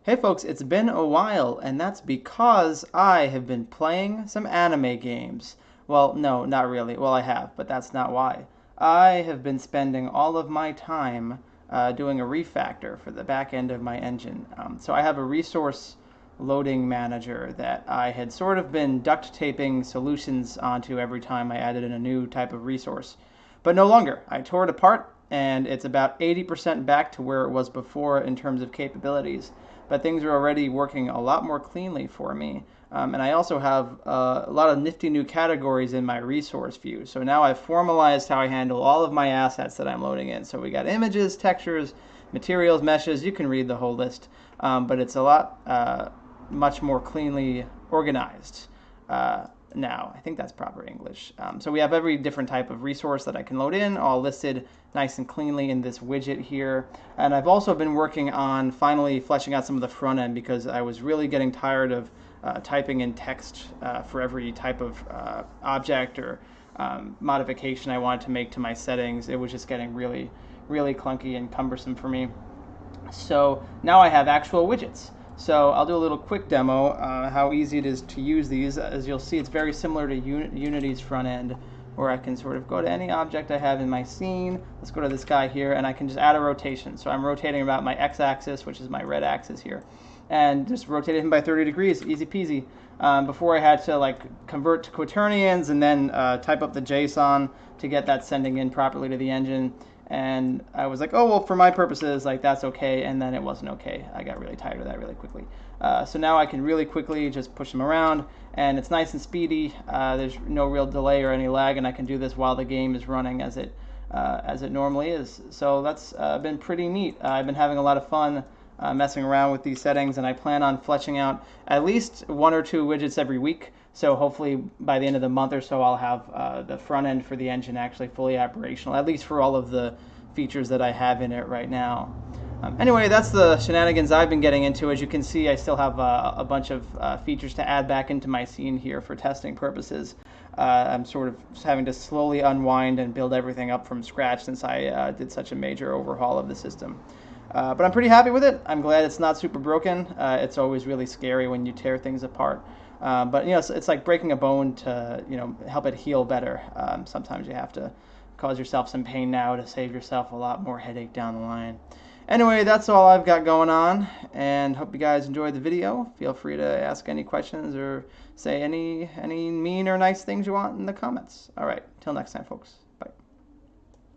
Hey folks, it's been a while, and that's because I have been playing some anime games. Well, no, not really. Well, I have, but that's not why. I have been spending all of my time doing a refactor for the back end of my engine. So I have a resource loading manager that I had sort of been duct taping solutions onto every time I added in a new type of resource. But no longer. I tore it apart, and it's about 80% back to where it was before in terms of capabilities, but things are already working a lot more cleanly for me. And I also have a lot of nifty new categories in my resource view. So now I've formalized how I handle all of my assets that I'm loading in. So we got images, textures, materials, meshes. You can read the whole list, but it's a lot much more cleanly organized now. I think that's proper English. So we have every different type of resource that I can load in, all listed nice and cleanly in this widget here. And I've also been working on finally fleshing out some of the front end because I was really getting tired of typing in text for every type of object or modification I wanted to make to my settings. It was just getting really, really clunky and cumbersome for me. So now I have actual widgets. So I'll do a little quick demo how easy it is to use these. As you'll see, it's very similar to Unity's front end, where I can sort of go to any object I have in my scene. Let's go to this guy here, and I can just add a rotation. So I'm rotating about my x-axis, which is my red axis here, and just rotate him by 30 degrees, easy peasy. Before I had to like convert to quaternions and then type up the JSON to get that sending in properly to the engine. And I was like, oh, well, for my purposes, like that's okay. And then it wasn't okay. I got really tired of that really quickly. So now I can really quickly just push them around, and it's nice and speedy. There's no real delay or any lag, and I can do this while the game is running as it normally is. So that's been pretty neat. I've been having a lot of fun messing around with these settings, and I plan on fleshing out at least 1 or 2 widgets every week. So hopefully by the end of the month or so, I'll have the front end for the engine actually fully operational, at least for all of the features that I have in it right now. Anyway, that's the shenanigans I've been getting into. As you can see, I still have a bunch of features to add back into my scene here for testing purposes. I'm sort of having to slowly unwind and build everything up from scratch since I did such a major overhaul of the system. But I'm pretty happy with it. I'm glad it's not super broken. It's always really scary when you tear things apart. But you know, it's like breaking a bone to help it heal better. Sometimes you have to cause yourself some pain now to save yourself a lot more headache down the line. Anyway, that's all I've got going on, and hope you guys enjoyed the video. Feel free to ask any questions or say any mean or nice things you want in the comments. All right, till next time, folks.